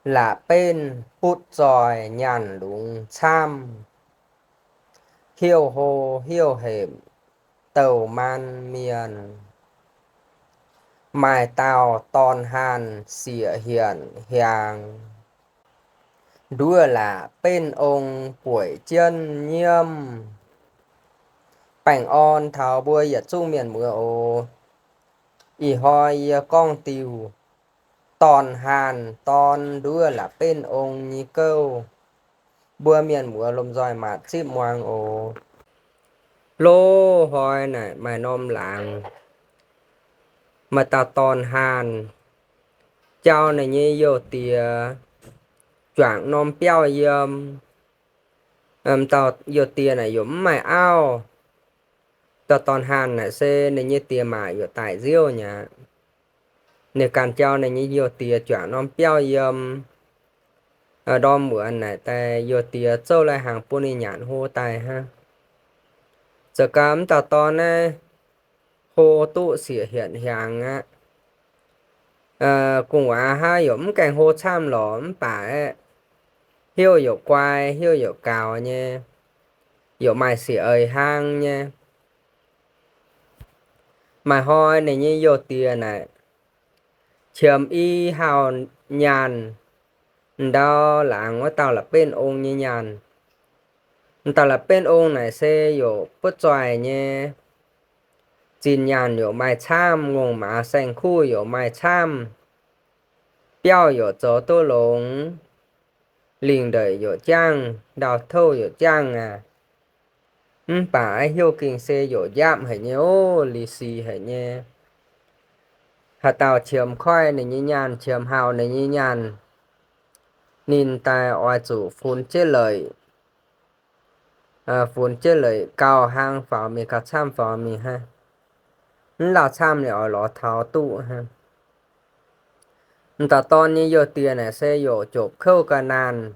là bên hút giỏi nhàn đúng cham hiêu hồ hiêu hệm tàu man miền mai tàu tòn hàn xỉa hiển hiàng đua là bên ông buổi chân nhiêm bảnh on thảo bùi yết trung miền mưa ô y hoi con tiều tòn hàn tòn đua là bên ông nhí câu bùa miền mưa lùm giỏi mạt chip moang ô lô hoi này mày nom làng mà ta tòn hàn cháu này như vô tìa choảng nom piao yếm tao vô tìa này giống mày ao tao tòn hàn này xe này như tìa mà vô tại diêu nhá nếu càng cháu này như vô tìa choảng nom piao yếm ở đó mượn này ta vô tìa châu lại hàng bún đi nhãn hô tài ha giờ cám tao tòn này hô tụ xỉa hiện hàng á cùng ha giống càng hô cham lỏm phải hiêu hiểu quai hiêu hiểu cào nha hiểu mày xỉa ơi hang nha mày hoi này như vô tiền này chườm y hào nhàn đó là ngó tao là bên ông như nhàn tao là bên ông này xe hiểu bớt xoài nha chín nhàn hiểu mày cham ngùng mà xanh khu hiểu mày cham béo hiểu chó tô lồng liền đợi hiểu chang đào thâu hiểu chang à bà ai hiếu kinh xe hiểu giam hay nhớ ô lì xì hay nhé hà tàu chiếm khoai này như nhàn chiếm hào này như nhàn nhìn tài oai chủ phun chết lời phun chết lời cao hang pháo mì cả trăm pháo mì ha là trăm này ở lọ tháo tụ ha ta ton như vô tiền này sẽ vô chụp khâu cả nàn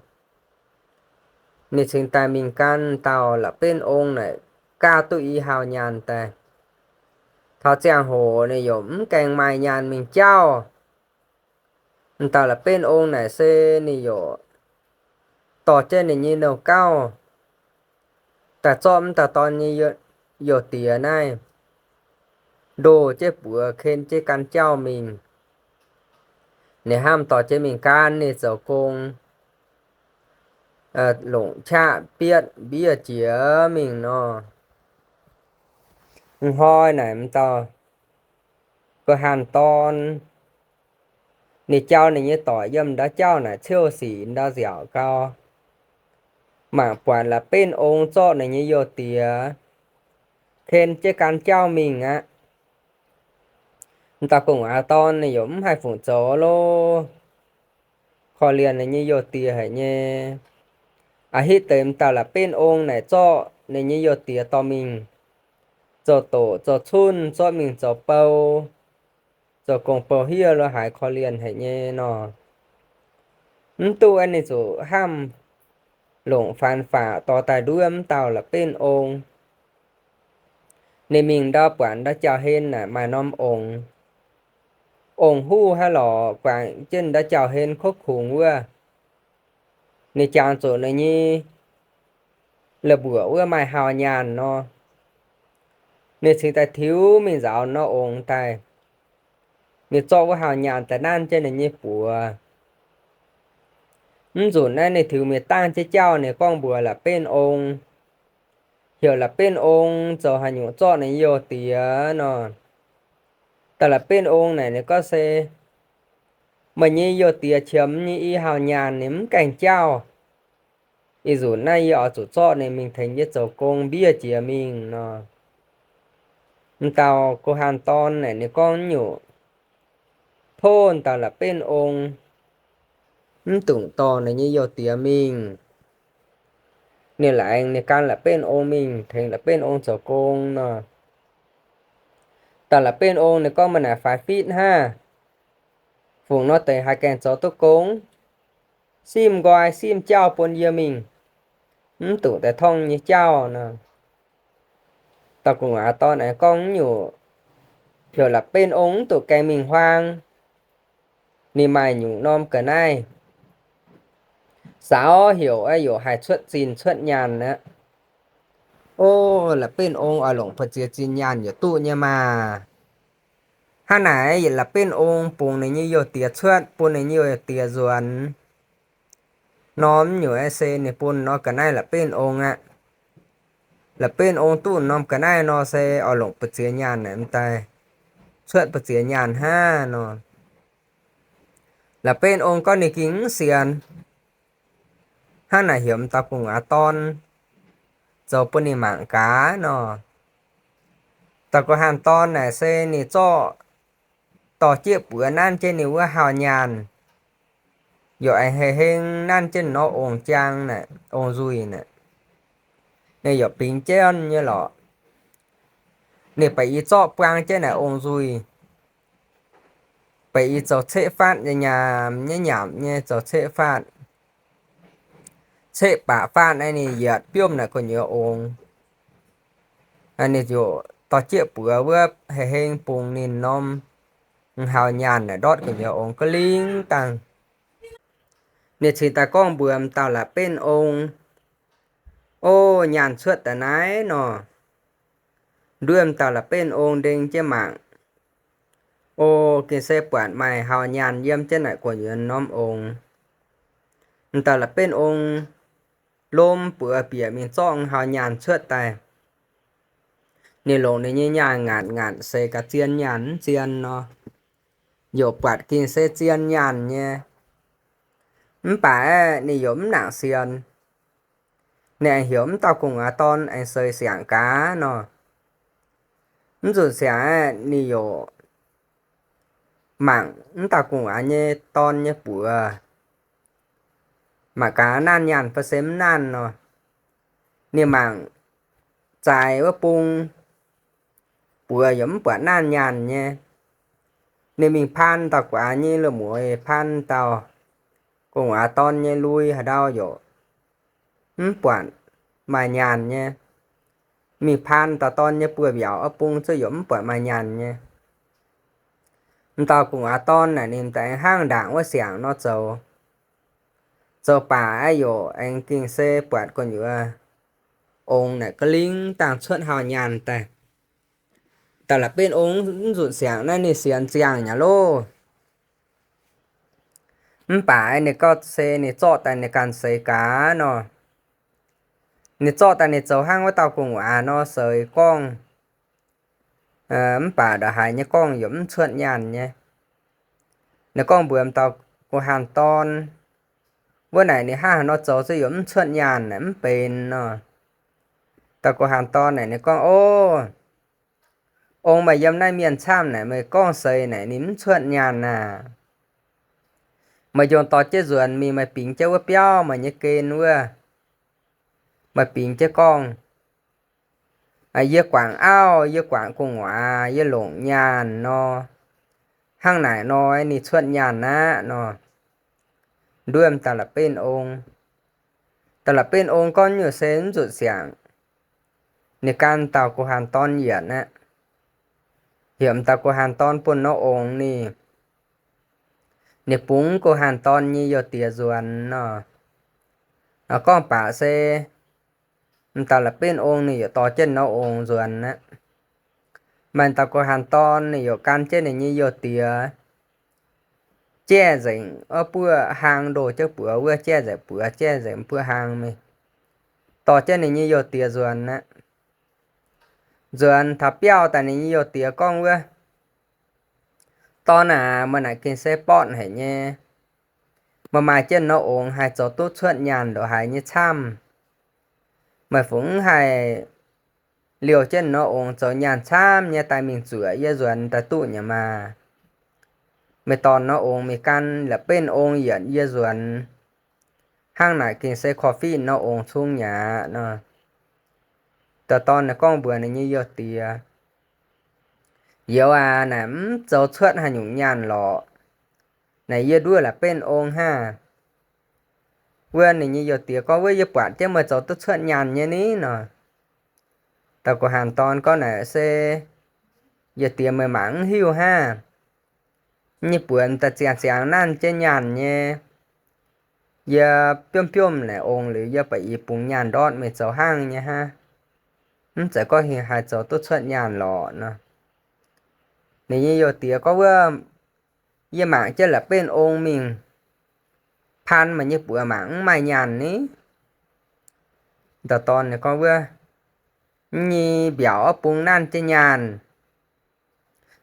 nị sinh tài mình can tàu là bên ông này ca tụ y hào nhàn tài tháo giang hồ này giống càng mai nhàn mình trao tàu là bên ông này sẽ nị vô tỏ trên này như nấu cao ta chom ta ton như vô tiền này đồ chế bữa khen chế căn trao mình nè ham tỏ chế mình can nè dấu công lũng cha biết bia chĩa mình nó hoi này mình tao có hàn ton nè trao này như tỏi dâm đã trao này siêu xỉ đã dẻo cao mà quản là bên ông cho này như vô tía khen chế căn trao mình á ta cũng ton này giống hai phụng chó lô khó liền này như vô tía hãy nhé hít tới ta là bên ông này cho này như vô tía to mình cho tổ cho chun cho mình cho bao cho cùng bao hiya là hải khó liền hãy nhé nó tu anh này chỗ ham lộn phản phả to tài đuôi tao là bên ông nên mình đã quản đã chào hên là mà nom ông hu hay lọ quản chân đã chào hên khúc khủng quá nên chàng chỗ này như là bữa quá mày hào nhàn nó nên sự tài thiếu mình giáo nó ổn tài nên cho có hào nhàn tài nan trên này như bữa dù này này thứ mình tăng chế cháu này con bữa là bên ông hiểu là bên ông cho hành nhũ cho này nhiều tía nó tại là bên ông này có xe mà như nhiều tía chấm như y hào nhàn nếm cảnh cháu ý dù này ở chỗ cho này mình thấy như chỗ công bia chìa mình nó tao cô hàn ton này này con nhủ thôn tao là bên ông tụng to này như nhiều tía mình nên là anh này can là bên ông mình thành là bên ông chỗ công nó tao là bên ông này con mà là phải fit ha vùng nó tới hai kèn cho tôi cống sim gọi sim chào bốn giờ mình tụng tại thông như chào nè tao cũng to này con nhủ hiểu là bên ông tụ cây mình hoang ni mày nhủ nom cái này Sao hiểu ai hiểu hai xuất xin xuất nhàn nữa. Ô là bên ông ở lồng Phật chia xin nhàn ở tụ nha mà. Hà này là bên ông bùng này như nhiều tiệt xuất, bùng này nhiều tiệt ruột. Nóm nhiều ai xe này bùng nó cái này là bên ông ạ. Là bên ông tụ nóm cái này nó sẽ ở lồng Phật chia nhàn này em tay. Xuất Phật chia nhàn ha nó. Là bên ông có này kính xiên. Hà này hiểm ta cùng á ton. Rồi bên này mạng cá nó. Ta có hàng ton này xe này cho tỏ chiếc bữa nan trên nếu hào nhàn. Rồi anh hề hình nan trên nó ổn trang này, ổn dùi này. Này giờ bình chân như lọ. Này phải ý cho quang trên này ổn dùi. Phải ý cho chế phát nhà nhé nhảm nhé cho chế phát. Chế bả phát này này giật biôm này có nhiều ổn. Anh này dù tỏ chiếc bữa bữa hề hình bùng nhìn nôm. Hào nhàn này đót có nhiều ổn có lính tăng. Nè chỉ ta con bướm tao là bên ông. Ô nhàn suốt tại nái nó. Đuêm tao là bên ông đinh chế mạng. Ô kì xe quản mày hào nhàn yếm trên này của những nóm ông. Tao là bên ông. Lôm bữa bìa mình chọn hào nhàn suốt tại. Nè lộ này như nhà ngạn ngạn xe cả chiên nhàn chiên nó. Dụ quạt kì xe chiên nhàn nha. Bà nè giống nặng xiên. Nè hiểm tao cùng á ton anh sơi xẻng cá nó. Dù sẽ nhiều mạng tao cùng á nhé ton nhé bữa. Mà cá nan nhàn phải xếm nan nó. Nè mạng dài ở bung. Bữa giống bữa nan nhàn nhé. Nè mình phan tao quả như là mũi phan tao. Cùng á ton nhé lui hà đau dụ. Bọn mà nhàn nhé. Mình phan tao ton nhé bữa biểu ở bung chứ giống bọn mà nhàn nhé. Tao cùng á ton này nên tại hang đảng với xẻng nó dầu. Dầu bà ai dụ anh kinh xe bọt còn như ông này có lính tàng xuất hào nhàn tài. Ta là bên ông rụt xẻng này nè xẻng xẻng nhà lô. Bà ai này có xe này cho tài này càng xe cá nó. Này cho tài này dầu hang với tao cùng á nó sợi con. Bà đã hại nhé con giống xuất nhàn nhé. Nếu con bướm tao của hàng ton. Bữa này này ha nó cháu sẽ giống xuất nhàn này bên nó. Tao của hàng ton này này con ô. Ông mày dâm nay miền Sam này mày con xây này nín xuất nhàn nè. Mày dồn tao chế ruộng mày pính chế với béo mày nhớ kênh vừa. Mày pính chế con. Dưa quảng ao, dưa quảng cùng ngọa, dưa lộn nhàn nó. Hang này nó ấy nì xuất nhàn á nó. Đuêm ta là bên ông. Ta là bên ông con nhiều xến rụt xẻng. Nè can tao của hàng ton nhiệt á. Hiểm tao của hàng ton bún nó ổng nì. Nè bún của hàng ton như dò tìa ruồn nó. Nó con bả xe. Tao là bên ông nì dò to chân nó ổng ruồn á. Mình tao của hàng ton nì dò can trên này như dò tìa. Che rỉnh ở bữa hàng đồ cho bữa vừa che rỉnh bữa hàng mì. Tỏ trên này như dò tìa ruồn á. Ruồn thả béo tại này như dò tìa con vừa. To nà mà nãy kinh xe bọn hả nhé. Mà mai chân nó ổn hai cháu tốt xuất nhàn đồ hai như chăm. Mà phúng hai liều chân nó ổn cháu nhàn chăm nha tại mình rửa yêu ruồn ta tụ nhà mà. Mày toàn nó ổn mày căn là bên ổn dẫn yêu ruồn. Hang nãy kinh xe coffee nó ổn xuống nhà nó. Tờ toàn là con bữa này như yêu tìa. Yêu à nắm cháu xuất hai nhũng nhàn lọ. Này yêu đuôi là bên ổn ha. Quên này như giờ tía có với giờ quản chứ mà cháu tức xuất nhàn như ní nè. Tao có hàng ton có nè xe. Giờ tía mới mắng hiu ha. Như buồn ta chàng chàng nan chơi nhàn nhé. giờ piôm này ông lử giờ phải bùng nhàn đón mấy cháu hang nha ha sẽ có hiện hai cháu tốt xuất nhàn lọ nè nếu như giờ tía có vừa giờ mạng chứ là bên ông mình pan mà như bữa mảng mai nhàn ní tờ toàn này có vừa như biểu ở bùng nan trên nhàn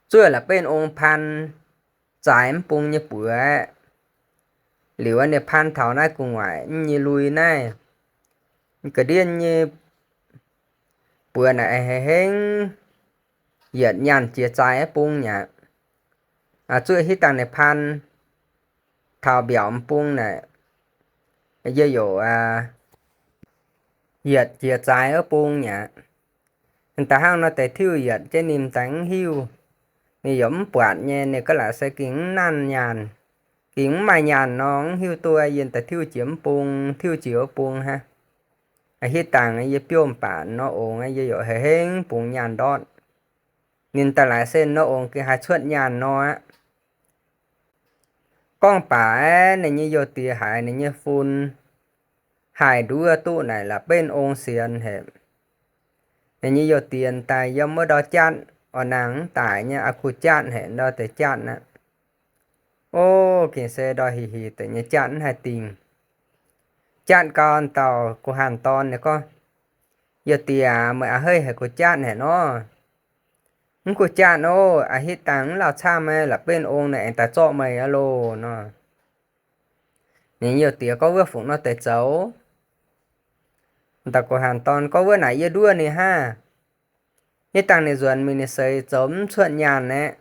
chưa là bên ông pan trái em bùng như bữa liệu anh này pan thảo này cùng ngoài như lùi này cái điên như bữa này hên hiện nhàn chia trái em bùng nhỉ chưa hít tăng này pan thảo biểu em bùng này giờ dụ hiện chia trái ở bùng nhỉ người ta hang nó tại thiếu hiện trên niềm tánh hiu này giống quản nha này có là sẽ kính nan nhàn kính mai nhàn nó hiu tôi hiện tại thiếu chiếm bùng thiếu chiếu bùng ha hít tàng ấy piôm bản nó ổn ấy dụ hệ hên bùng nhàn đón nên ta lại xem nó ổn cái hai suất nhàn nó á con bà này như vô tìa hải này như phun hải đua tụ này là bên ôn xiên hệ này như vô tiền tài do mới đó chặn ở nắng tải nha à khu chặn hệ đó tới chặn á ô kìa xe đo hì hì tới nhà chặn hai tình chặn con tàu của hàn ton này con giờ tìa mà hơi hệ của chặn hệ nó của chặn ô hít tắng là cha mẹ là bên ôn này ta cho mày alo nó nếu nhiều tía có vừa phụng nó tới cháu ta của hàn ton có vừa nãy giờ đua này ha hít tăng này dần mình xây chấm chuyện nhàn nè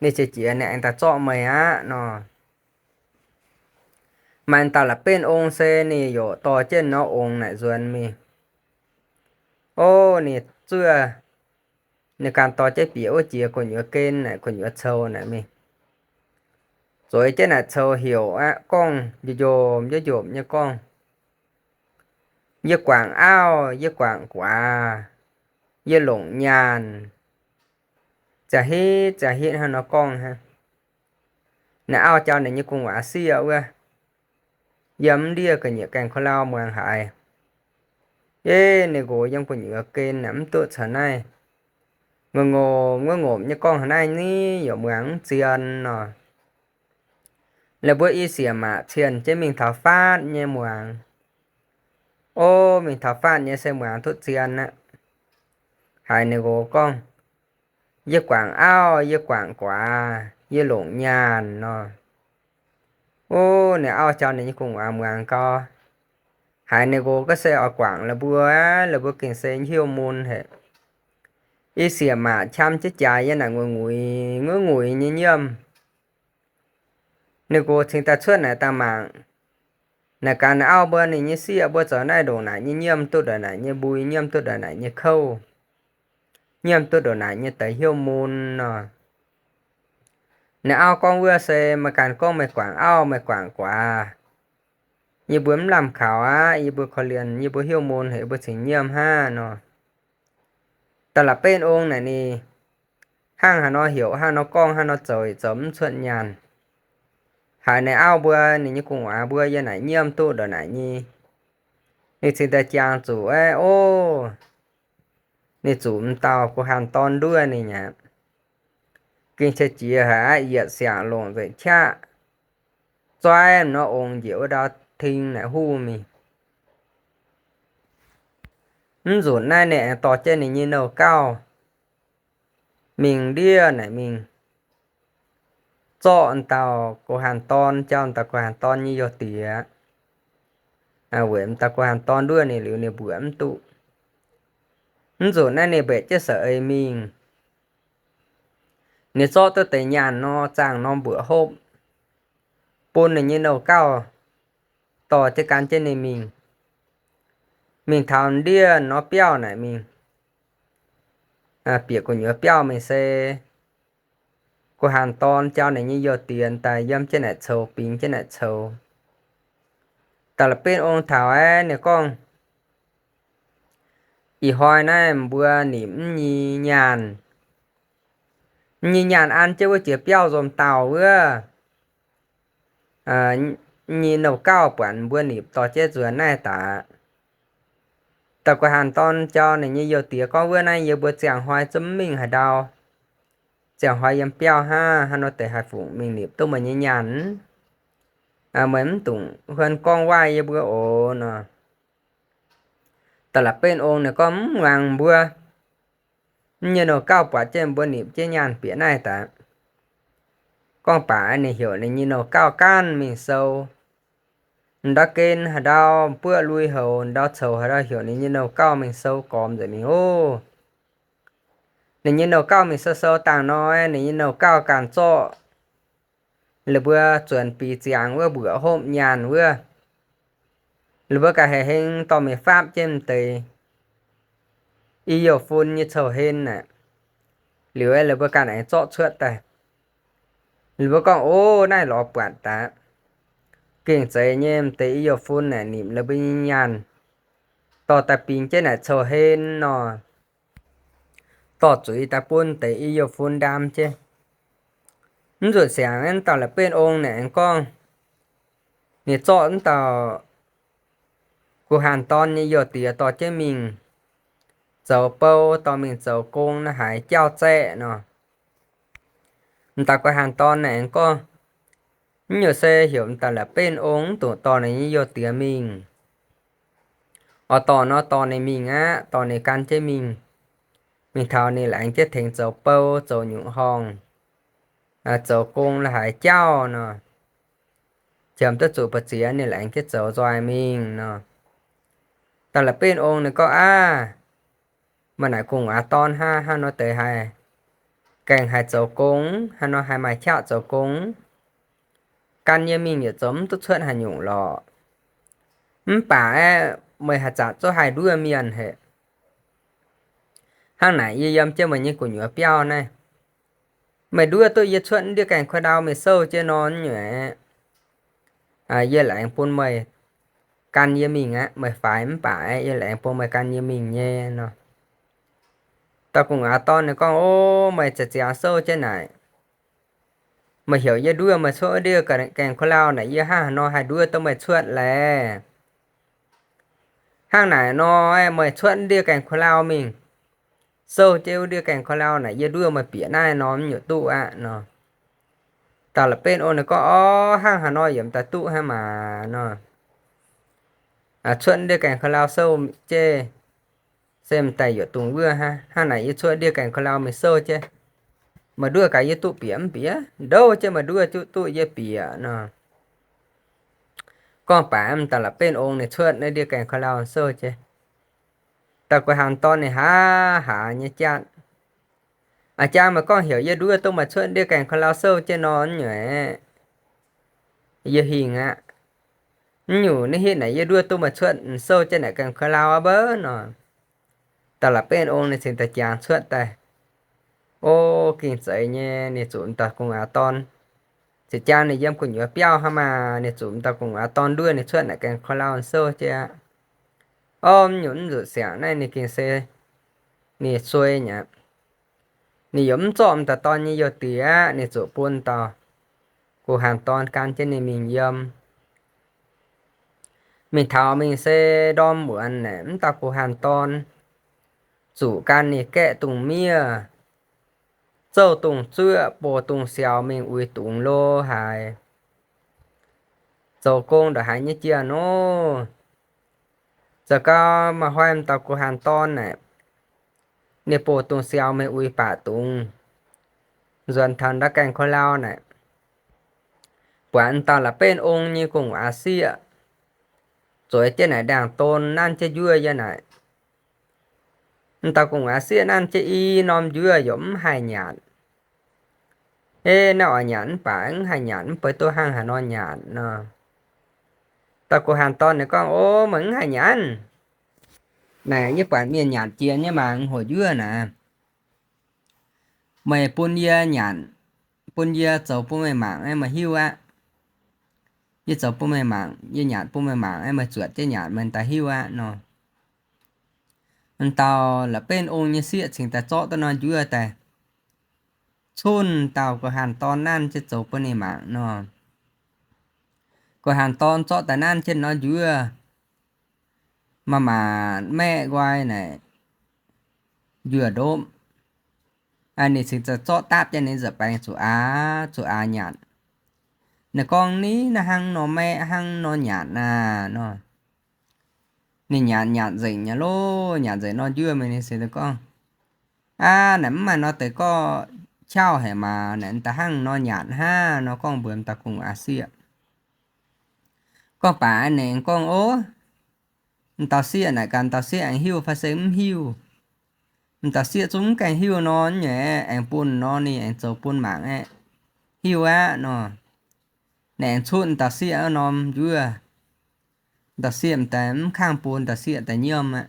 này chỉ này anh ta cho mày á nó mà anh ta là bên ôn xe này dụ to trên nó ôn này dần mình ô này chưa này càng to chế biểu chia của nhựa kênh này của nhựa sâu này mình rồi trên là sâu hiểu á con dùm như con như quảng ao như quảng quả như lủng nhàn chả hít ha nó con ha nè ao cho này như cùng quả siêu á dấm đia cái nhựa càng khó lao màng hại ê này gối trong của nhựa kênh nắm tốt sở này ngô ngộm như con hồi nay ní dụ máng chiên nọ là bữa y xỉa mà chiên chứ mình thảo phát như màng ô mình thảo phát như xe màng tốt chiên á hai này gỗ con với quảng ao với quảng quả với lộn nhàn nọ ô này ao cho này như cùng màng co hai này gỗ cái xe ở quảng là bữa kinh xe nhiều môn hệ y xỉa mà chăm chết dài là ngồi ngùi như nhâm nếu cô chính ta xuất này ta mạng là cả ao bơ này như xỉa bơ giờ này đồ này như nhâm tôi đồ này như bùi nhâm tôi đồ này như khâu nhâm tôi đồ này như tới hiếu môn nè ao con vừa xe mà càng con mày quảng ao mày quảng quả như bướm làm khảo á như bữa khó liền như bữa hiếu môn hệ bữa chính nhâm ha nè ta là bên ôn này nè hang hà nó hiểu hang nó con hang nó trời chấm xuân nhàn hải này ao bữa này như cùng bữa giờ này nhiêm tu đợt này nhi này xin ta chàng chủ ấy ô này chủ tàu của hàn ton đuôi này nhỉ kinh chế chia hả giờ xả lộn về cha cho em nó ồn dịu đó thinh này hu mình rủ này nè tỏ trên này như nầu cao mình đi này mình chọn tàu của hàn ton chọn tàu của hàn ton như vô tía quệm tàu của hàn ton đuôi này liệu này bướm tụ rủ này này bệ chứ sợ ấy mình nếu cho tôi tới nhà nó chàng nó bữa hôm bồn này như nầu cao tỏ cho cán trên này mình thảo đĩa nó béo này mình bịa của nhớ béo mình sẽ của hàn ton cho này như giờ tiền tài dâm trên này sầu pin trên này sầu ta là bên ông thảo ấy nè con ý hỏi này bữa niệm nhì nhàn ăn chứ với chiếc béo dòm tàu ưa nhìn nấu cao bản bữa nịp tỏ chết rồi này ta tập của hàn ton cho này như nhiều tía có bữa nay nhiều bữa chẳng hoài chấm mình hải đào chẳng hoài yếm piao ha hà nó tệ hải phụ mình nịp tôi mà như nhắn mấy tụng hơn con quay như bữa ồ nè ta là bên ôn này có hoàng bữa như nấu cao quả trên bữa nịp chế nhàn phía này ta con bà này hiểu này như nấu cao can mình sâu đã kên hà đào bữa lui hầu đào sầu hà đào hiểu này như nấu cao mình sâu còm rồi mình ô này như nấu cao mình sâu sâu tàng nói này như nấu cao càn cho là bữa chuẩn bị giảng bữa hôm nhàn bữa là bữa cả hệ hình tò mình pháp trên tề yêu phun như sầu hên nè liệu là bữa cả này cho chuyện tài là bữa con ô này lọ quản ta kiềng chế nhem tế yêu phun nè niệm là bên nhàn tỏ ta pin trên này sầu hên nọ tỏ chuối ta phun tế yêu phun đam chứ rồi sáng anh tao là bên ông nè anh con nè chọn tao của hàn ton như giờ tía tao chế mình dầu bâu tao mình dầu cung nó hãy trao trẻ nọ tao của hàn ton nè anh con nhiều xe hiểu tao là bên ông tụi tao này như giờ tía mình ở tao này mình á tao này can chế mình thao này là anh chết thành dầu bâu dầu nhũ hòn dầu cung là hãy trao nọ chấm tất chủ bật xía này là anh kết dấu doài mình nè ta là bên ông này có mà nãy cùng ton ha nó tới hai cảnh hai dấu cúng ha nó hai mái chạo dấu cúng căn như mình ở giống tốt chuyện hai nhung lọ bà mày hạt chặt cho hai đứa miền hệ hàng này y âm chơi mà như của nhựa piao này mày đứa tôi y chuyện đi cảnh khoai đau mày sâu chơi non nhựa với lại anh phun mày căn như mình á mày phải phải với lại anh phun mày căn như mình nhé nó tao cùng ton này con ô mày chả chả sâu trên này mày hiểu như đua mà số đưa cả càng khó lao này như ha nó hai đua tao mày chuyện lè hàng này nó mày chuyện đưa càng khó lao mình sâu treo đưa càng khó lao này như đua mà biển này nó nhiều tụ nó tao là bên ôn này có hàng Hà Nội giống ta tụ hay mà nó chuyện đưa càng khó lao sâu chê xem tay ở tung vừa ha hàng này như chuyện đưa càng khó lao mày sâu chê mà đưa cái tụ biển bía đâu chứ mà đưa tụ ye bía nó con bà em ta là bên ông này chuyện này đi cảnh khó lao sơ chứ ta có hàng ton này hả như cha cha mà con hiểu ye đưa tôi mà chuyện đi cảnh khó lao sơ chứ nó nhỉ ye hình nhủ nó hiện này ye đưa tôi mà chuyện sơ chứ này cảnh khó lao bớ nó ta là bên ông này xin ta chàng chuyện ta ô kinh dậy nhé này chúng ta cùng ton thì cha này dâm của nhớ piao ha mà này chúng ta cùng ton đuôi này chuyện này càng khó lao sơ chứ ôm nhún rửa xẻng này này kinh xe này xuôi nhỉ này giống trộm ta ton như giờ tía này chỗ buôn tò của hàng ton can trên này mình dâm mình tháo mình sẽ đom muộn ném ta của hàng ton chủ can này kẹ tùng mía dâu tùng chữa bồ tùng xèo mình ui tùng lô hài dầu công đã hãy như chia nó giờ có mà hoa em tao của hàng ton này nè bồ tùng xèo mình ui bả tùng dần thần đã cành khó lao này quán tao là bên ông như cùng Asia rồi trên này đảng tôn nan chơi vui như này tao cùng Asia nan chơi y nom vui giống hai nhạn ê nó nhãn bản hai nhãn với tôi hàng Hà Nội nhãn nè tao của hàng ton này con ô mẫn hai nhãn này như bản miền nhãn chia như mà hồi dưa nè mày buôn ye nhãn buôn ye dầu buôn mày mạng em mà hiu như dầu buôn mày mạng như nhãn buôn mày mạng em mà chuột chứ nhãn mình ta hiu nó mình tao là bên ông như xịa chính ta cho tao nói dưa tài chôn tàu của hàn ton nan chết dấu bên này mạng nó của hàn ton cho tài nan trên nó dưa mà mẹ quay này dưa đốm anh này sẽ cho táp cho nên giờ bánh chỗ á nhạt nè con ní là hăng nó mẹ hăng nó nhạt à nó nè nhạt nhạt dậy nhà lô nhạt dậy nó dưa mình sẽ được con nè mà nó tới có chao hả mà nè ta hăng nó nhạt ha nó con bướm ta cùng xịa con bà nè con ố tao xịa này cần tao xịa anh hiu phải sớm hiu tao xịa chúng cái hiu nó nhẹ anh pun nó nè anh châu pun mạng ấy hiu á nó nè chuột tao xịa nó dưa tao xịa tém khang pun tao xịa tại nhôm á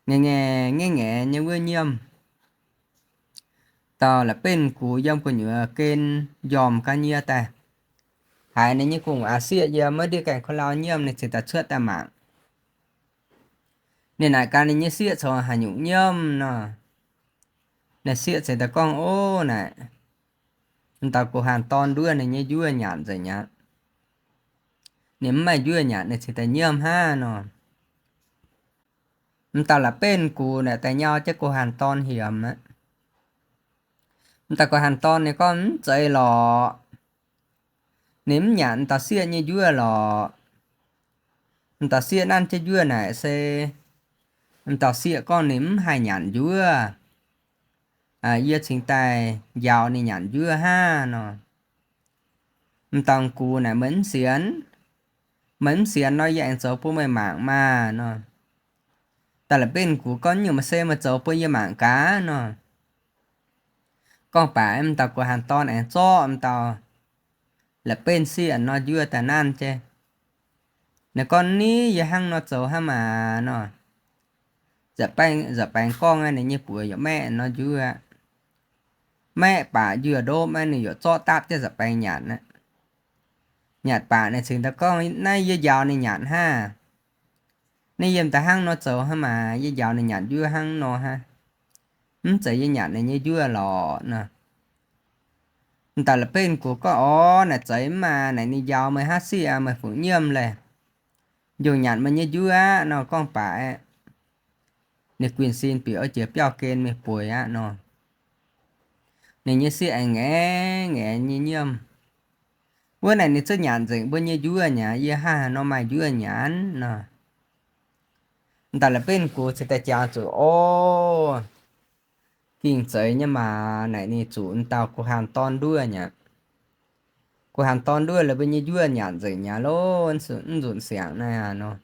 nghe như vừa nhôm tao là bên của dòng của nhựa kênh dòm ca nhia ta hai này như cùng xịa giờ mới đi cảnh con lao nhôm này chỉ ta chữa ta mạng nên lại ca này như xịa cho hà nhũng nhôm nó nè xịa chỉ ta con ô này tao của hàn ton đuôi này như dưa nhạn rồi nhá nếu mà dưa nhạn này chỉ ta nhôm ha nó tao là bên của này tại nhau chứ của hàn ton hiểm á tao của hàn ton này con chạy lò nếm nhạn tao xịa như dưa lò tao xịa ăn chơi dưa này xe tao xịa con nếm hai nhạn dưa yêu chính tài giàu này nhạn dưa ha nó tao cù này mến xiến nói dạng xấu của mày mạng mà nó ta là bên của con nhiều mà xe mà xấu của mạng cá nó con bà em tao của hàn ton em cho em tao là bên xiên nó dưa ta nan chê nè con ní giờ hăng nó xấu ha mà nó giờ bánh con này như của mẹ nó dưa mẹ bà dưa đô mẹ này cho táp cho giờ bánh nhạt á nhạt bà này xin ta con nay giờ giàu này nhạt ha nay giờ ta hăng nó xấu ha mà giờ giàu này nhạt dưa hăng nó ha chạy giờ nhạt này như dưa lò nè ta là bên của có nè chạy mà này đi giàu mới hát xì mà phụ nhiêm lệ dù nhạt mà như dưa nó con bà nè quyền xin biểu chế biểu kênh mẹ bùi á nó nè như xì anh nghe như nhiêm bữa này nè chứ nhạt rồi bữa như dưa nhá như ha nó mà dưa nhán nè ta là bên của sẽ ta chào chủ ô kinh tế nhưng mà này nè chủ tao của hàn ton đuôi nhá của hàn ton đuôi là bên như dưa nhạt rồi nhá luôn rụn xẻng này nó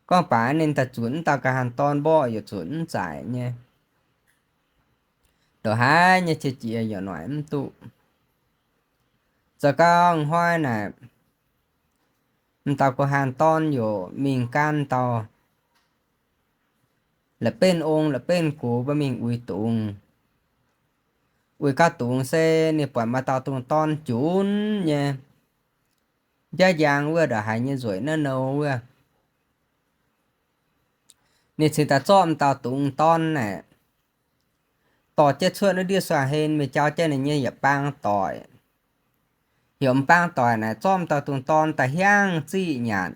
con bà nên ta chuẩn tao cả hàn ton bo giờ chuẩn giải nha đồ hai nha chị giờ nói em tụ giờ con hoa này tao có hàn tonอยู่mình can tao là bên ông là bên của bên mình ui tụng ui cá tụng xe nè quả mà tao tụng ton chuẩn nha giá giang vừa đã hay như rồi nó nâu vừa nè thì ta cho tao tụng ton này tỏ chết xuân nó đi xòa hên mày cho chơi này như vậy bang tỏi hiểu bang tỏi này cho tao tụng ton ta hiang chi nhạt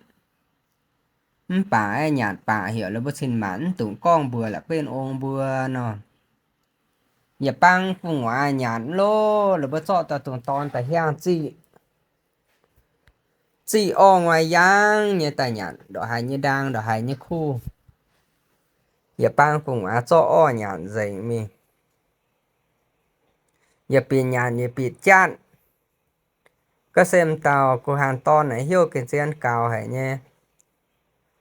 bà nhạt bà hiểu là bớt xin mãn tụng con bừa là bên ông bừa nóอย่าปังปุ่งว่าหยานโลหรือว่าเจาะตะตรงตอนแต่เฮียงจีออngoài yang như tại nhạn đỏ hai như đang đỏ hai như khuอย่าปังปุ่งว่าเจาะอ้อหยานdày miอย่าปีหยานอย่าปีจันก็เซมเตากูหานตอนไหนเฮียวกินเซียนเก่าให้เนี่ย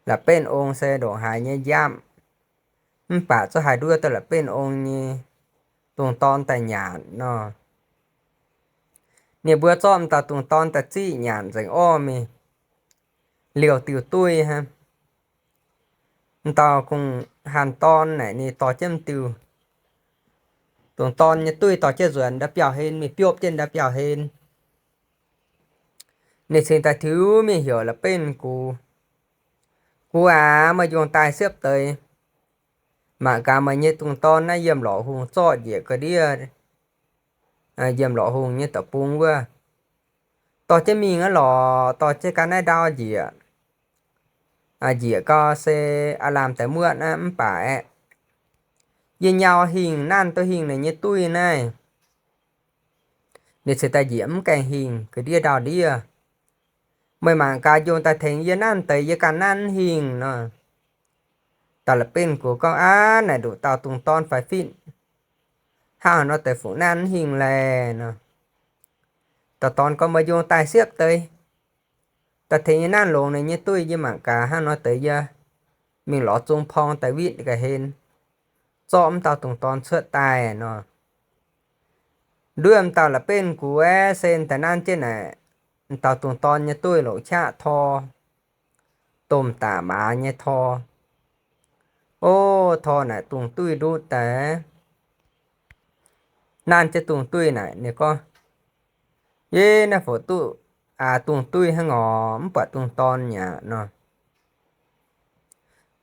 là bên ông xe đổ hai như giam bà cho hai đuôi tôi là bên ông như tuồng ton tại nhà nó nè bữa cho ta tuồng ton tại chi nhàn dành ô mi liều tiểu tui ha tao cùng hàn ton này nè tao chém tiêu tuồng ton như tui tao chơi ruộng đã biểu hiện mi piop trên đã biểu hiện nè xin ta thiếu mi hiểu là bên của mà dùng tài xếp tới mà cả mà như tuồng ton nó dầm lọ hùng cho dễ cái đi dầm lọ hùng như tập bung qua ต่อจะมีงั้นหรอต่อจะการได้ดาวgì ạ dĩa có xe làm tại mượn á phải với nhau hình nan tôi hình này như tôi này để sẽ ta diễm cái hình cái đĩa đào đĩa mày mà cả dùng ta thành với nan tới với cả nan hình nè ta là bên của con á này đủ tao tung ton phải phịn ha nó tới phụ nan hình lè nè tao ton có mà dùng tài xếp tới ta thấy như nan lồng này như tôi với mà cả ha nó tới giờ mình lót chung phong tại vịt cái hình xóm tao tung ton sợ tài nè đương tao là bên của sen tại nan trên này tao tung ton như tôi lộ chạ thò tôm tả má như thò ô thò này tung tôi đu té nan cho tung tôi này nè con ye na phổ tu tung tôi hay ngò bả tung ton nhà nó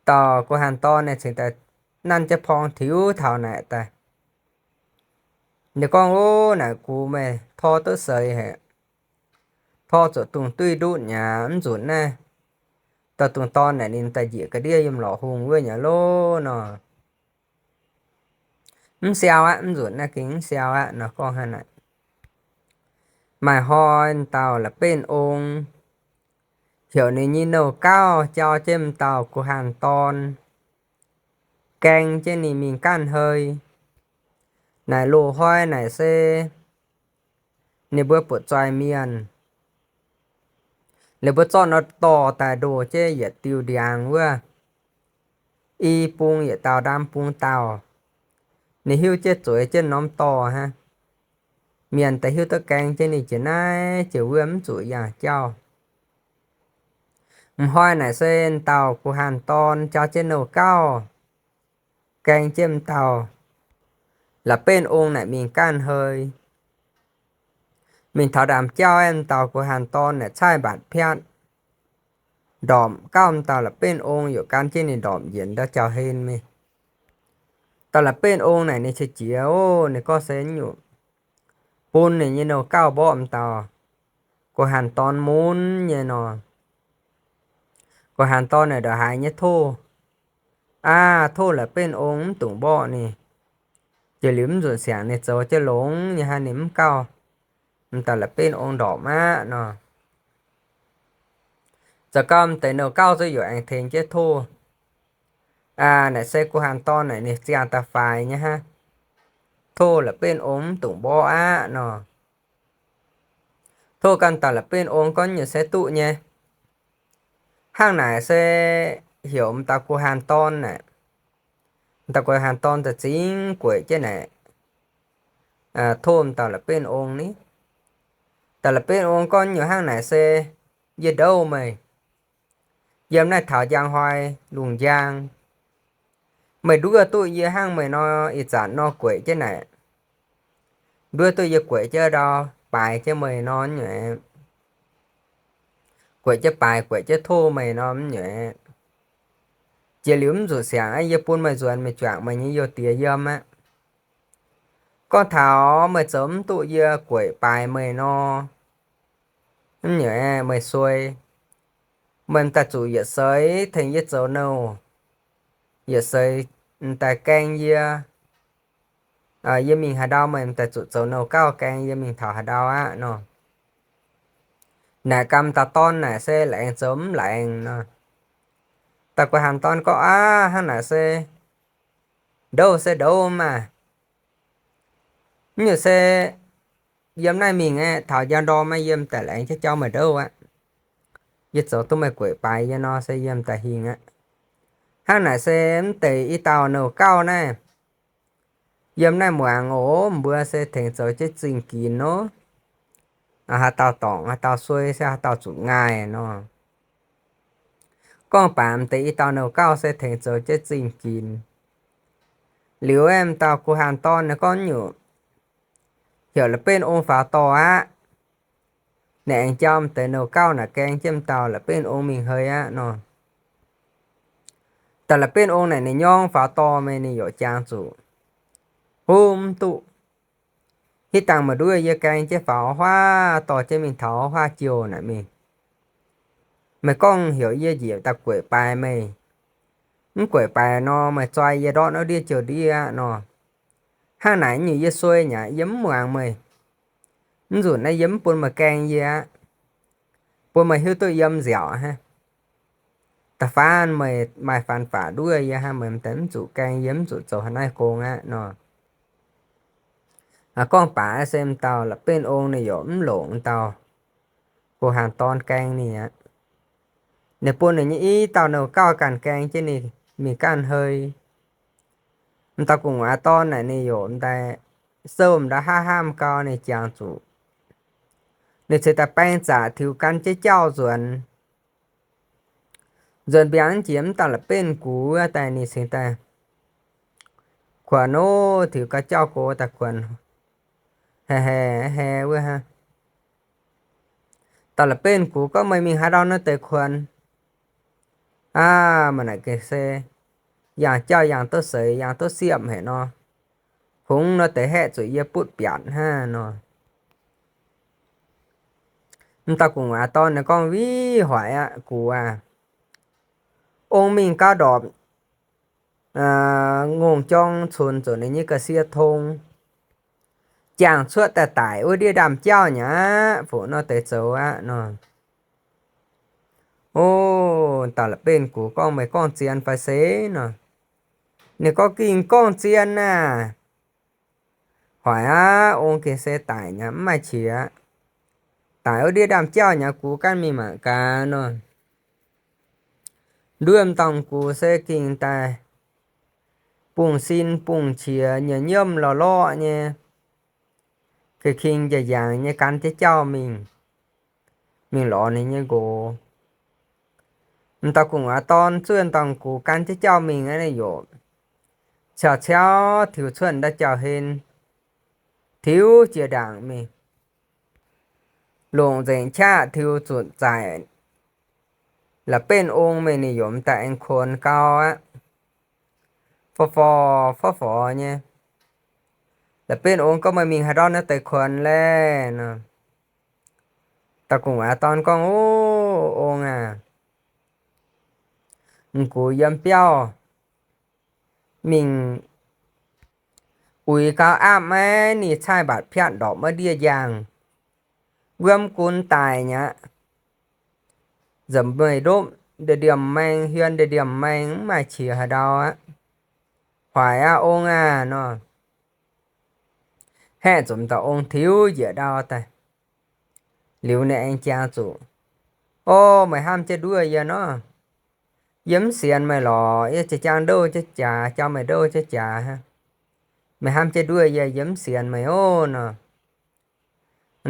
tao của hàng ton này thì ta nan cho phong thiếu thảo này ta nè con ô này cú mày thò tới sợi hệ thò cho tung tôi đu nhà rụn nè tao tung ton này nên ta dịa cái đĩa im lọ hùng với nhà lô nó xeo á rụn nè kính xeo á nó con hai này mày hòn tao là bên ông hiểu này như nấu cao cho chêm tàu của hàng ton canh trên này mình can hơi này lô hoi này xe này bữa bột xoài miền này bữa cho nó to tại đồ chế giờ tiêu điang quá y pung giờ tàu đam pung tàu này hiu chết chuối trên nóm to ha miền tại hiu tới canh trên này chỉ nãy chỉ ướm chuối à chao hoi này sen tàu của hàng ton cho trên nồi cao canh chêm tàu là bên ông này mình can hơi mình thảo đảm cho em tàu của hàng ton này sai bản phiat đỏm cao tàu là bên ông ở can trên này đỏm diễn đã chào hên mi tàu là bên ông này này chỉ ô này có xe nhủ bún này như nồi cao bom tàu của hàng ton muốn như nó của hàng ton này đã hại nhất thô thô là bên ông tụng bọ này chỉ liếm rồi sáng này cho lống như hai nếm cao ta là bên ông đỏ má nó giờ con tới nấu cao rồi rồi anh thêm chết thô này xe của hàng to này này xe ta phải nhá ha thô là bên ông tụng bọ nó thô căn ta là bên ông có nhiều xe tụ nha hàng này xe hiểu ta của hàng ton này ta của hàng ton ta chính của chứ này thôm tao là bên ông ní ta là bên ông con nhiều hàng này xe gì đâu mày giờ này thảo giang hoài luồng giang mày đua tôi giờ hàng mày nó ít giản nó quậy chứ này đua tôi giờ quậy chứ đâu bài chứ mày nó nhẹ quậy chứ bài quậy chứ thô mày nó nhẹ chỉ liếm rồi sáng ấy giờ buôn mày rồi mày choạng mày như vô tía dâm á con thảo mày sớm tụ giờ quậy bài mày nó nhẹ mày xuôi mình ta chủ giờ sới thành giờ dấu nâu giờ sới ta canh giờ giờ mình hà đau mình ta chủ dấu nâu cao canh giờ mình thảo hà đau á nó nè cầm ta ton nè xe lại sớm lại nó ta có hàng ton có hắn nè xe đâu mà như xe dâm này mình thảo gia đo mấy dâm tại lại cho mày đâu á dịch số tụi mày quậy bài cho nó sẽ dâm tại hiền á hắn nè xe em tỷ y tàu nấu cao nè dâm này mua ăn ổ bữa sẽ thành số chết trình kỳ nó hà tàu tỏng hà tàu xuôi sẽ hà tàu chủ ngài nó con bạn tỷ y tàu nấu cao sẽ thành số chết trình kỳ nếu em tàu của hàng ton nó có nhiều hiểu là bên ông phá to á nè anh trong tới nấu cao là cái anh chêm tàu là bên ông mình hơi á nó tại là bên ông này này nhong phá to mày này dỗ trang chủ hôm tụ hít tăng mà đuôi giờ càng chế pháo hoa tỏ chế mình tháo hoa chiều nè mình mày con hiểu giờ gì ta quậy bài mày quậy bài nó mày xoay giờ đó nó đi chờ đi à nó hàng nãy như giờ xuôi nhá giấm hoàng mày rồi nó giấm bún mà càng gì á bún mày hiếu tôi giấm dẻo ha ta phán mày mày phán phá đuôi giờ ha mày tém chủ càng giấm chủ chỗ hai con á nó con bả xem tao là bên ôn này dỗm lộn tao của hàng ton càng nè á nếu bún này như ý tao nào cao cản càng chứ này mình can hơi tao cũng à ton này này dỗm ta sớm đã ha ham cao này chàng chủ nếu sẽ ta bèn trả thiếu căn chế cháu ruộng dần biến chiếm tao là bên cú tại này sẽ ta khoản nô thiếu cả cháu cô ta khoản hè hè hè quá ha tao là bên cú có mấy mình hai đau nó tới khoản mà này cái xe dạng cháu dạng tốt sấy dạng tốt xiêm hệ nó cũng nó tới hệ rồi ye bút biển ha nó tao cũng à ton này con ví hỏi à cú à ông mình cao đỏ ngôn trong chuồn chỗ này như cái xe thông chẳng suốt tại tại ôi đi đàm trao nhá phụ nó tới xấu á nó ô tao là bên của con mấy con chiên phải xế nó nếu có kinh con chiên à hỏi á ông kia xe tải nhá mà chỉ á tải ôi đi đàm trao nhá cú căn mi mà cả nó đuôi tòng cú xe kinh tài bùng xin bùng chia nhớ nhâm lò lọ nha cái kinh dài dài như cắn thế cho mình lọ này như gỗ tao cũng ở ton xuyên tòng của cắn thế cho mình cái này dụ chờ chéo thiếu xuân đã chờ hình thiếu chia đảng mình lộn dành cha thiếu chuột dài là bên ông mình này dụm tại anh khôn cao á phò phò nha là bên ông có mà mình hay đó nó tới khôn lên tao cũng ở ton con ô ông à cú dâm piao mình ui cao áp mấy nì chai bạt phiạn đỏ mà đia giang gươm cún tài nhá dầm mười đốm để điểm mang hiên để điểm mang mà chỉ hà đau á hoài á ông à nó hè chúng ta ông thiếu dễ đau ta liều này anh cha chủ ô mày ham chơi đuôi giờ nó giấm xiên mày lò ý cha chàng đâu cha chà cho mày đâu cha chà ha mày ham chơi đuôi giờ giấm xiên mày ô nó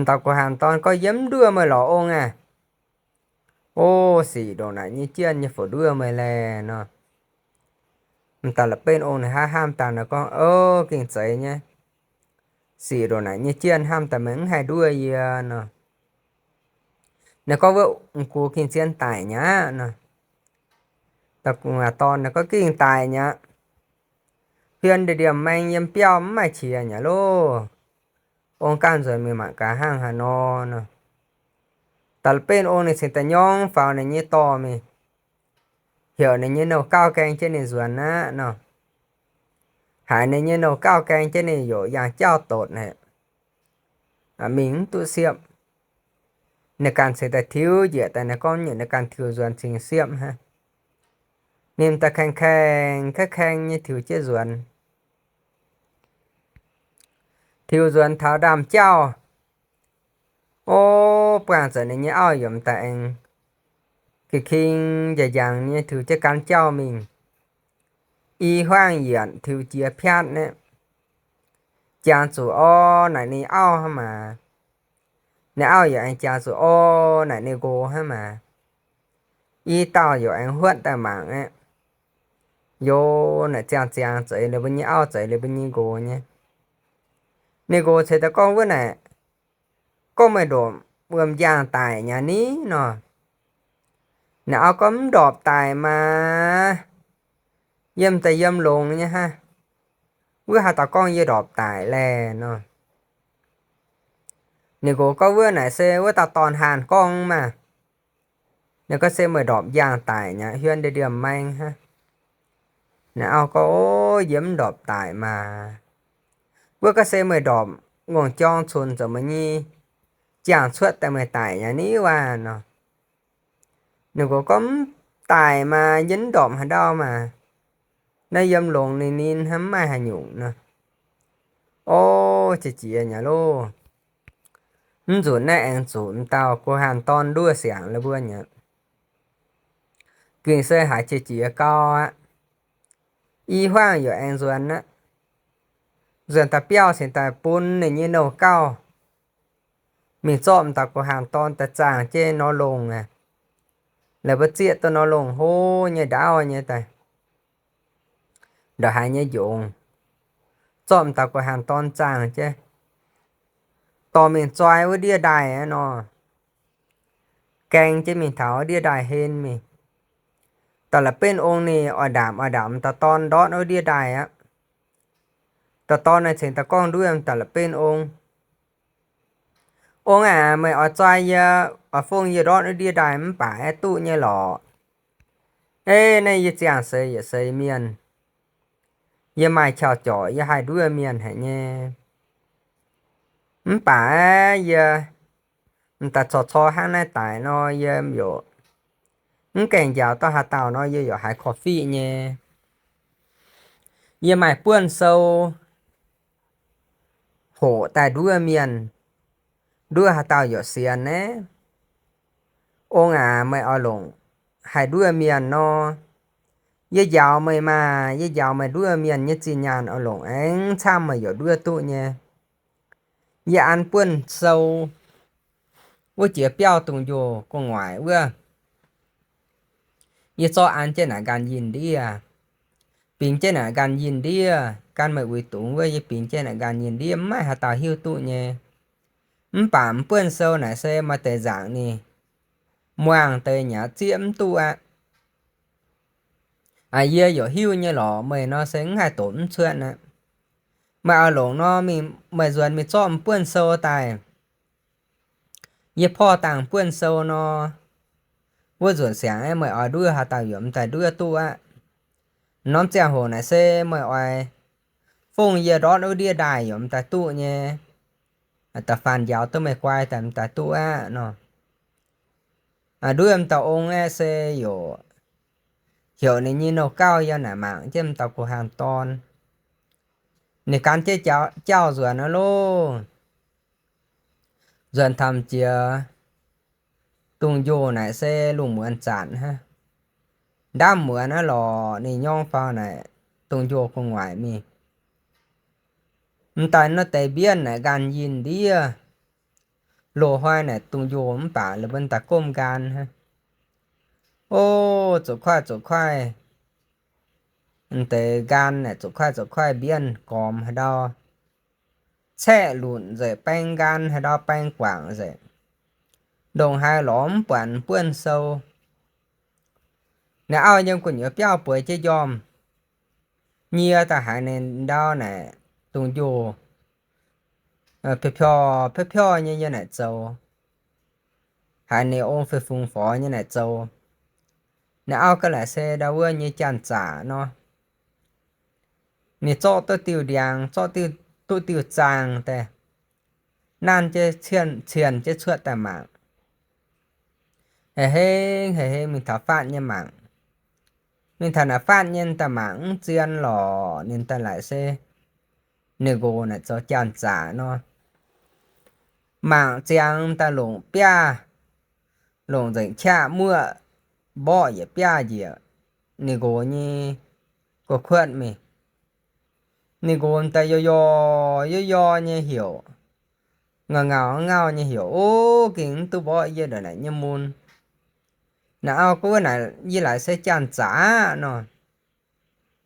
tao có hàng ton có giấm đuôi mày lò ông à ô xì đồ này như chiên như phổ đuôi mày lè nó tao là bên ông này ha ham tao là con ô kinh sấy nhá xì đồ này như chiên ham tao mình hai đuôi gì nó nếu có vợ của kinh chiên tài nhá nó tao cũng là ton nó có kinh tài nhá huyền để điểm mang yếm piao mà chỉ nhá lô ông can rồi mình mặc cả hàng hà nó tao bên ông này sẽ ta nhong vào này như to mình hiểu này như nấu cao canh trên này ruộng á nó hải này như nấu cao canh trên này dỗ dạng trao tốt này mình tụ xiêm này càng sẽ ta thiếu dễ tại này con nhận này càng thiếu ruộng trình xiêm ha nên ta khang như thiếu chế ruộng thiếu ruộng tháo đàm trao ô bạn giờ này như ao dùm tại cái khi dài dàng như thiếu chế cán trao mình y hoang diện thiếu chia phiát nè chàng chủ ô này này ao hả mà nè ao giờ anh chàng chủ ô này này gồ hả mà y tao giờ anh huận tại mạng ấy vô nè chàng chạy là bên như ao chạy là bên như gồ nhé nè gồ chạy ta con với nè con mày đổ bơm giang tài nhà ní nó nè ao cấm đọp tài mà dâm tay dâm luôn nha ha với hai tao con dây đọp tài lè nó nếu có vừa này xe vừa ta toàn hàn con mà nếu có xe mời đọp giang tải nhá huyên để điểm mang ha nào có diễm đọp tải mà vừa có xe mời đọp ngon chong xuân rồi mà nhi chẳng suốt tại mời tải nhá ní qua nó nếu có tải mà dính đọp hay đâu mà nó dâm lộn nên nên hắm mai hà nhụng nè ô chị nhà lô rủ nè anh rủ tao cô hàn ton đua xẻng là vừa nhỉ kinh xe hải chị cao á y hoang ở anh ruột á ruột ta béo xin ta bún này như nấu cao mình chọn ta cô hàn ton ta chàng trên nó lồng à là bất diệt tôi nó lồng hô như đau như ta đó hai như dụng chọn ta cô hàn ton chàng chứ tò mình choai với đĩa đài á nó canh chứ mình tháo đĩa đài hên mình ta là bên ông này ở đảm ta ton đó nó đĩa đài á ta ton này chính ta con đuôi em ta là bên ông à mày ở choai ở phương gì đó nó đĩa đài mới phải tụ như lọ ê này giờ chẳng xây miền giờ mày chào chọi giờ hai đuôi miền hả nhé mới phải giờ người ta cho hai này tại nó giờ em dụ cảnh giáo tao hạt tàu nó giờ hai coffee nhé giờ mày buôn sâu hổ tại đuôi miền đuôi hạt tàu giờ xiên nè ông à mày ở lồng hai đuôi miền nó giờ giàu mày mà giờ giàu mày đuôi miền như chỉ nhàn ở lồng anh chăm mày giờ đuôi tụ nhé giờ ăn buôn sâu với chỉ béo tung vô con ngoài vừa giờ cho ăn trên là gan nhìn đi à pin trên là gan nhìn đi à gan mày uy tụng với giờ pin trên là gan nhìn đi mai hạt tàu hiu tụ nhé bám buôn sâu này xe mà tệ dạng nè moang tệ nhà chiếm tụ à giờ giờ hiu như lọ mày nó sẽ ngay tổn chuyện à mà ở lồng nó mình mày dần mình cho buôn sâu tài giờพ่อ tàng buôn sâu nó vừa dần sáng ấy mày ở đuôi hạt tàu yểm tại đuôi tu á nó chèo hồ này xe mày ở phong giờ đó nó đi đài yểm tại tu nhé ta phản giáo tôi mày quay tại tu á nó đuôi em tàu ông ấy xe hiểu này như nó cao giờ nè mạng chứ em tàu của hàng ton này cán chế cháu rồi nó luôn dần thầm chia tung vô này xe lùng mượn chản ha đam mượn nó lò này nhong phao này tung vô con ngoài mi tại nó tệ biên này gan nhìn đi lô hoa này tung vô bà là bên ta côm gan ha ô chỗ khoai tệ gan này chỗ khoai biên còm hay đo xe lụn rồi banh gan hay đo banh quảng rồi đồng hai lõm quản buôn sâu nè ao nhưng của nhớ béo bưởi chế dòm nhiều ta hại nên đau này tung vô phê phê như này châu hại này ôm phê phung phó như này châu nè ao cái lại xe đau ưa như chăn trả nó nè cho tôi tiêu điang cho tôi tiêu chàng tè nan chế chiền chế chuột tại mạng hề mình thả phạt như mạng mình thả là phạt nhân ta mạng chiên lò nên ta lại xe nego này cho chăn trả nó mạng chiang ta lồng pia lồng dành cha mưa bỏ gì pia gì nego như có khuẩn mình nego ta yo như hiểu ngào như hiểu ô kính tôi bỏ gì đời này như môn nào có cái này với lại sẽ chăn trả nó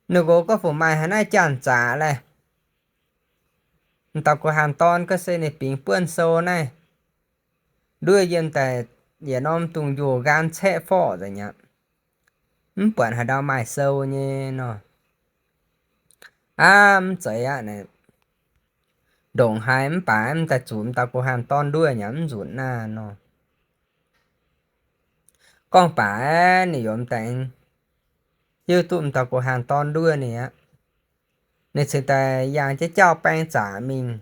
nego có phụ mai hay nay chăn trả này tao có hàn ton có xe này bình buôn sâu này đưa dân tại để nom tung dù gan xe phỏ rồi nhá buồn hà đau mài sâu như nó chạy ạ này đồng hai em bà em ta chụm ta có hàn ton đuôi nhắm rụn na nó con bà này yếm tạnh yêu tụm ta có hàn ton đuôi này á nên sự ta yang chế cho bang trả mình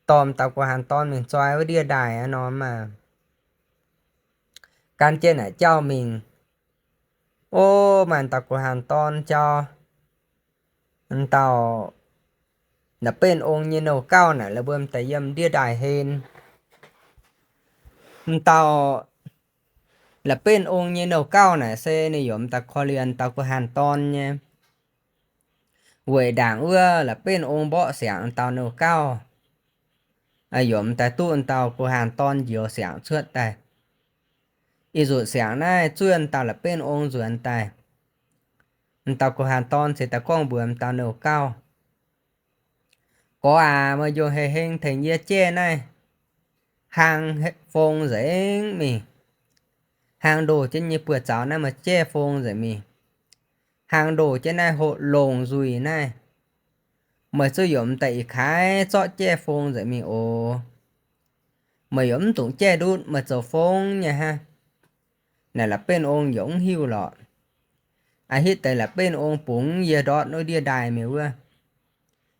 tòm ta có hàn ton mình xoay với đĩa đài á nó mà can trên là cho mình ô mà ta có hàn ton cho anh tao là bên ông như nấu cao này là bơm tay yếm đĩa đài hên anh tao là bên ông như nấu cao này xe này yếm ta khó liền ta có hàn ton nha quầy đảng ưa là bên ông bỏ sẻng tao nấu cao yếm ta tuôn tao có hàn ton nhiều sẻng suốt tay ý dụ sẻng này chuyên tao là bên ông duyên tay tao có hàn ton sẽ ta con bướm tao nấu cao có mà vô hệ hình thành như chê này hàng phông dễ mình hàng đồ trên như bữa cháu này mà chê phông dễ mình hàng đồ trên này hộ lồng rùi này mà sử dụng tại khái cho chê phông dễ mình ồ mà giống tụng chê đút mà cho phông nha ha này là bên ông giống hiu lọ hít tại là bên ông bụng giờ đó nó đi đài miêu á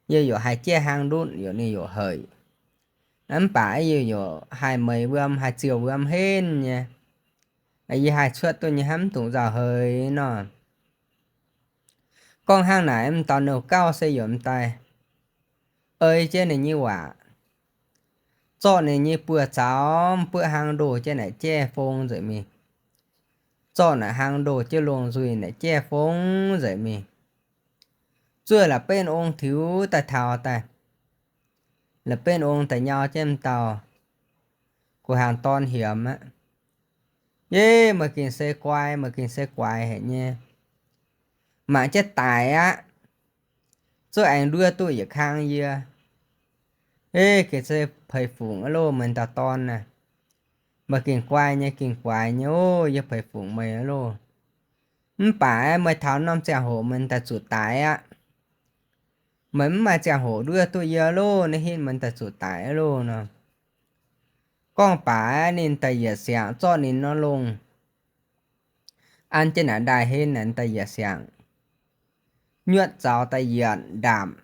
giờ有hai chê hàng đút giờ này有hời ấm phải giờ hai mấy bơm hai chiều bơm hên nha giờ hai suất tôi như hắm tụng giờ hơi nó con hang này em tao nấu cao xây dựng tay ơi trên này như quả cho này như bữa cháo bữa hàng đồ trên này che phong rồi mi cho này hàng đồ trên luồng rồi này che phong rồi mi chưa là bên ông thiếu tài thảo tài là bên ông tài nhau trên tàu của hàng ton hiểm á mà kinh xe quay hệ nha mà chết tài á rồi anh đưa tôi ở khang gì cái xe phải phụng alo mình ta ton nè mà kinh quay nha ô giờ phải phụng mày alo phải mới tháo năm xe hộ mình ta chủ tải á mấy mà xe hộ đưa tôi giờ alo nên hiện mình ta chủ tải alo nè con phải nên ta giờ sáng cho nên nó lùng anh trên là đài hên nên ta giờ sáng nhuận giáo ta giờ đảm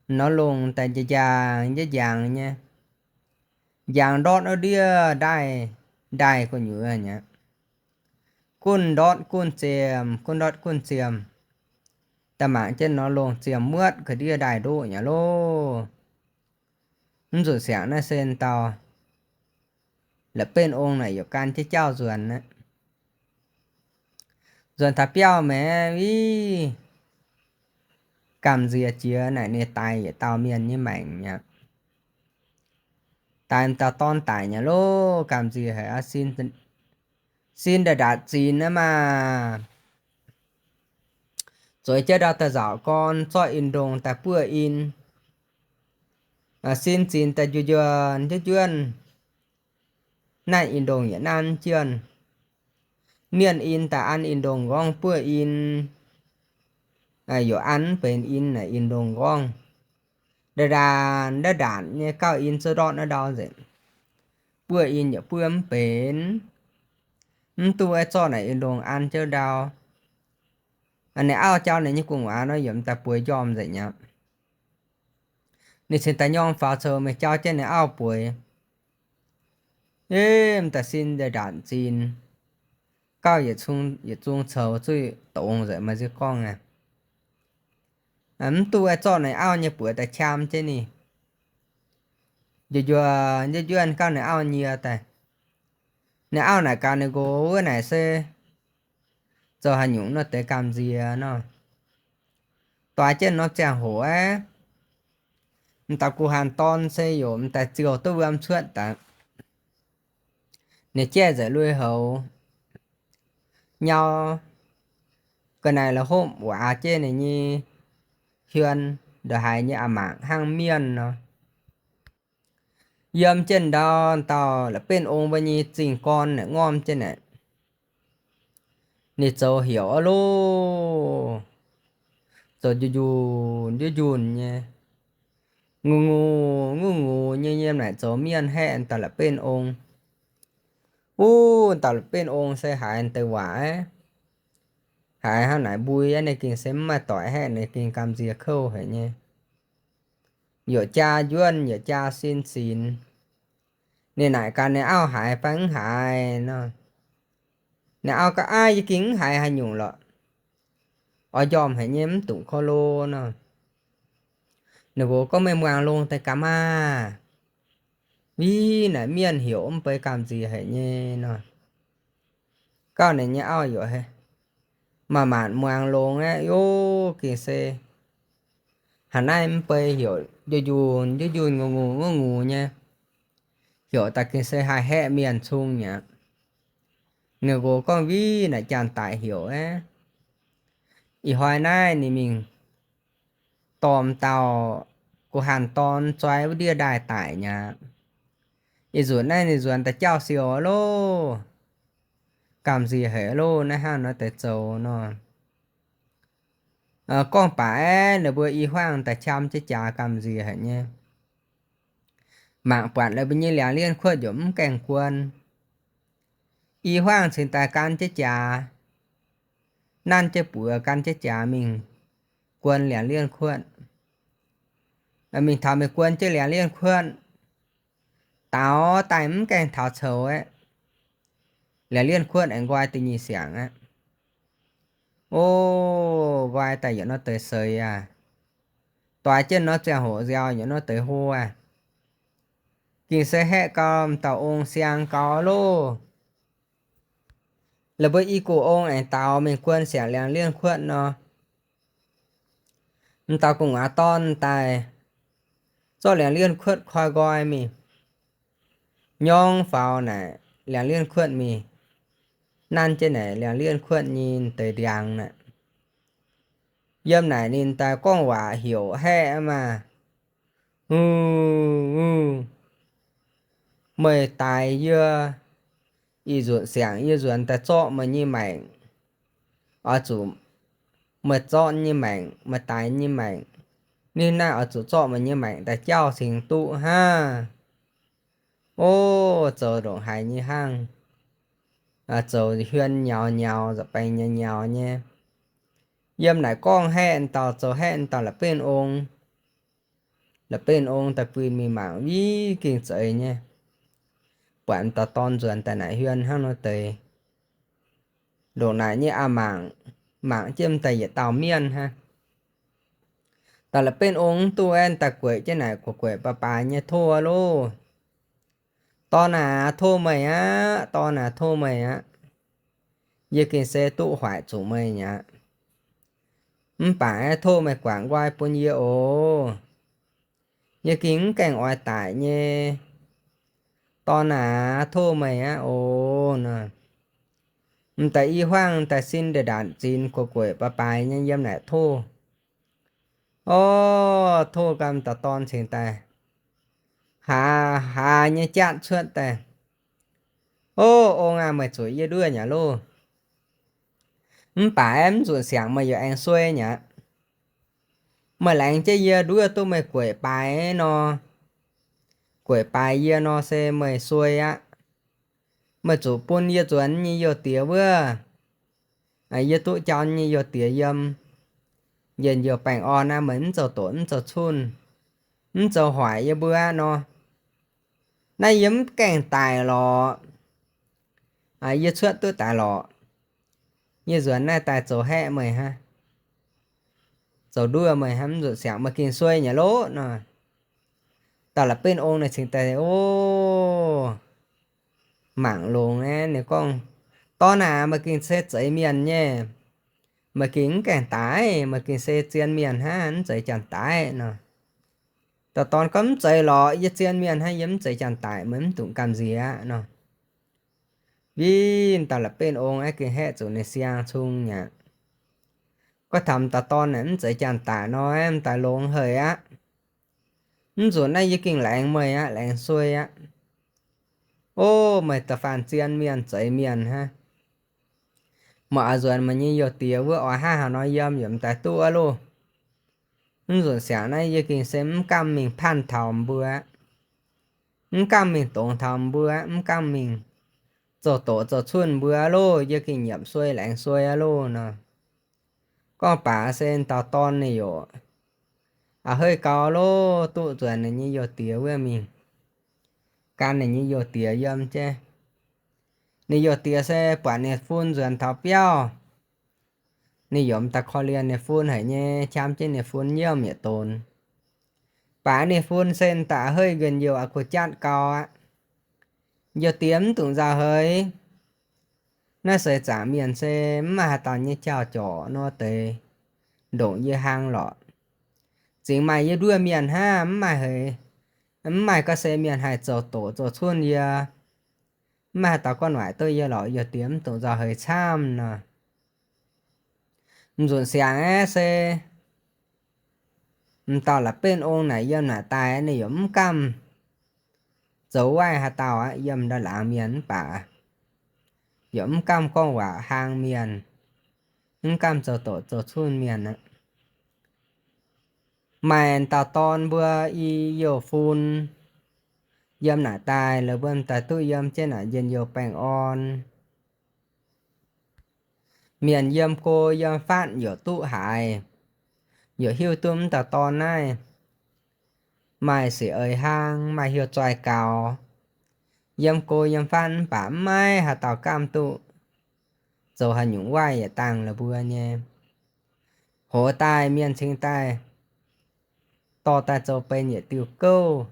nó lùng ta dạng nha dạng đó nó đi đài của nhựa nhá cun đọt cun xiêm ta mạng trên nó lùng xiêm mướt cái đi đài đô nhá lô rồi sáng nó sen tao là bên ông này có can chế trao ruồn á ruồn thả piao mẹ ý cảm gì chia này nè tay ở tao miền như mảnh nhá tay tao ton tải nhá lô cảm gì hả xin để đạt xin nữa mà rồi chơi đào ta giáo con cho in đồng ta bữa in xin ta duyên này in đồng nhận ăn chiên miền in ta ăn in đồng gong bữa in dụ ăn bên in là in đồng gong để đàn như cao in sơ đọn nó đau dễ bữa in nhở bữa bên tôi cho này in đồng ăn chơi đau anh này ao cho này như cùng nó giống ta bữa giòm dễ nhá nên xin ta nhon phá sơ mày cho trên này ao bữa em ta xin để đàn xin cao也中愁最懂人嘛就讲啊tôi cho này ao như bữa ta chăm chứ nè giờ anh cao này ao nhiều ta này ao này cao này gỗ cái này xe giờ hành nhũng nó tới làm gì nó tòa trên nó chàng hổ á ta cụ hàn ton xe dùm ta chiều tôi âm suốt ta này che giải lui hậu nhau cái này là hôm quả trên này như hiền đờ hai như mạng hang miên nó yếm trên đó tao là bên ông bao nhiêu trình con này ngon trên này nè cháu hiểu alo rồi dùn nha งูnhư như này chỗ miên hẹn ta là bên ông ta là bên ông sẽ hại từ quả hại hắn này bùi này kinh xem mà tỏi hẹn này kinh cầm gì khâu hả nhé giờ cha duyên giờ cha xin xin nên này cả này ao hại phán hại nó này ao cả ai với kiến hại hay nhung lọ ở dòm hãy nhém tụng kho lô nó nếu có mềm hoàng luôn tay cắm vì này miên hiểu ông phải làm gì hãy nhé nó cao này nhá ao rồi hay mà mạn hoàng luôn á yo kì xe hẳn ai em phải hiểu dù ngu nha hiểu ta kì xe hai hệ miền chung nhá nếu có con vi này chàng tại hiểu á ý hoài nay thì mình tòm tàu của hàn ton xoay với đĩa đài tải nhà ý ruột này thì ruột ta trao xìu lô cảm gì hệ lô này ha nó tới châu nó con phải là bữa y hoang ta chăm chứ chả cảm gì hệ nhé mạng quản là bên như lẻ liên khuất giống kèn quân y hoang xin ta can chứ chả nan chứ bữa can chứ chả mình quân lẻ liên khuất mình thảo mình quân chứ lẻ liên khuất tao tắm cái thảo sầu ấy lẻ liên khuất anh quay từ nhị sáng á ô quay tại giờ nó tới sơi tòa trên nó sẽ hổ gieo giờ nó tới hô kinh sẽ hệ con tàu ông xiang có lô là với ý của ông anh tao mình quân sẽ lẻ liên khuất nó tao cũng á ton tài do lẻ liên khuất khoai gọi mình nhong vào này lẻ liên khuất mình nan trên này lẻ liên khuất nhìn tới đàng này dâm này nhìn ta con quả hiểu hệ mà mày tài dưa y ruột sáng y ruột ta cho mà như mày ở chủ mà cho như mày mà tài như mày nên là ở chủ cho mà như mày ta trao sinh tụ ha ô chờ độ hải như hang chờ thì huyên nhào rồi bay nhào nha dâm này con hẹn tao chờ hẹn tao là bên ông ta quy mi mạng vì kinh sợi nha quản ta ton dần tại này huyên hang nó tề đồ này như mạng chiêm tề vậy tàu miên ha ta là bên ông tu en ta quậy trên này của quậy bà nha thua lô to nà thô mày á giờ kinh xe tụ hoại chủ mày nhá phải thô mày quảng quay bao nhiêu ồ giờ kính cảnh oai tải nhé to nà thô mày á ồ nè tại y hoang tại xin để đàn xin của quỷ bà nhân dâm này thô ô thô cầm ta ton xin ta hà như chặn chuyện ta ô mày chuối như đưa nhá lô phải em ruột sáng mà giờ anh xuê nhá mà lạnh chơi giờ đuôi tôi mày quẩy bài nó quẩy bài giờ nó sẽ mày xuôi á mà chủ bún giờ chuẩn như giờ tía bữa giờ tụi cháu như giờ tía dâm giờ bánh on mình giờ tốn giờ chun giờ hoài giờ bữa nó nay yếm càng tài lọ giờ chuyện tôi tài lọ như giờ này tài chỗ hẹ mày ha dầu đua mày hắm rồi sáng mà kinh xuôi nhà lỗ nè tao là bên ông này chính tài ô mảng luôn á nếu con to nà mà kinh xe giấy miền nhé mà kính cảnh tái mà kinh xe chiên miền ha hắn giấy chẳng tái nè tao toàn cấm giấy lọ như chiên miền hay giấm giấy chẳng tái mới tụng cầm gì á nè vì tao là bên ông ấy kinh hệ chỗ này xiang chung nhỉ có thầm ta to nè giấy chẳng tái nó em tài luôn hơi á rồi nay như kinh lạnh mày á lạnh xuôi á ô mày ta phản chiên miền giấy miền ha mà rồi mà như giờ tía vừa ở ha nó yếm yếm tại tua luôn rồi sáng nay giờ kinh xem cam mình phan thòng bữa cam mình tổng thòng bữa cam mình cho tổ cho xuân bữa lô giờ kinh nhập xuôi lạnh xuôi lô nè có bà sen tao ton này yo hơi cao lô tụ rồi này như yo tía với mình can này như yo tía yếm chứ này yo tía xe quả này phun rồi thảo béo này yếm ta khó liền này phun hãy nhé chăm trên này phun nhiều mẹ tồn bà này phun sen tạ hơi gần nhiều của chát cao á giờ tiếm tụng ra hơi nó sẽ trả miền xe mà tao như chào chó nó tê đổ như hang lọ chỉ mày như đuôi miền ha mày hơi mày có xe miền hay cho tổ cho xuân giờ mà tao con ngoại tôi giờ lọ giờ tiếm tụng ra hơi chăm nè rồi sáng á xe tao là bên ông này giờ là tài này giống cam dấu ai hà tao á dâm đã là miền bà giống cam con quả hàng miền cam cho tổ cho xuân miền á mày tao ton bữa y yo phun dâm nã tài là bên tài tôi dâm trên nã dân yo bèn on miền dâm cô dâm phát yo tụ hại yo hiu tum tao ton này mày sẽ ơi hang mày hiu choai cào dâm cô dâm phát bám mai hà tao cam tụ rồi hà nhũng quay ở tàng là bữa nha hổ tai miền sinh tai to ta cho bên nhẹ tiêu câu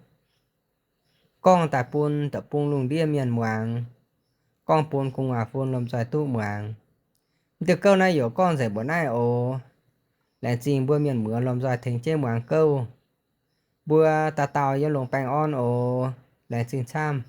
con ta pun tập pun lùng đĩa miền hoàng con pun cùng à pun lồng xoài tụ hoàng từ câu này hiểu con sẽ bữa nay ồ là chim bữa miền mưa lồng xoài thành chế hoàng câu bữa ta tàu do lồng bang on ồ là chim chăm